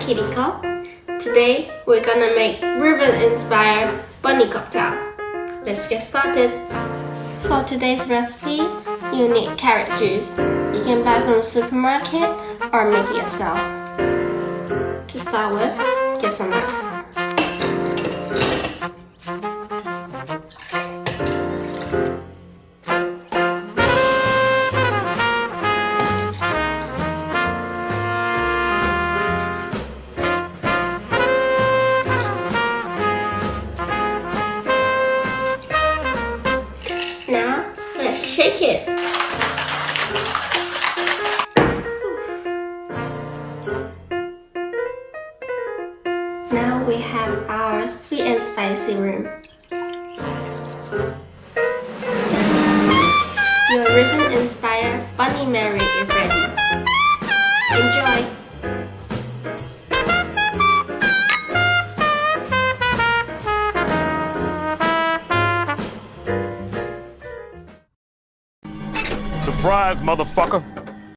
Kitty Cup. Today we're gonna make ribbon-inspired bunny cocktail. Let's get started. For today's recipe, you need carrot juice. You can buy from the supermarket or make it yourself. To start with, get some ice. Now, let's shake it. Now we have our sweet and spicy rum. Your ribbon-inspired Bunny Mary is ready. Enjoy! Surprise, motherfucker!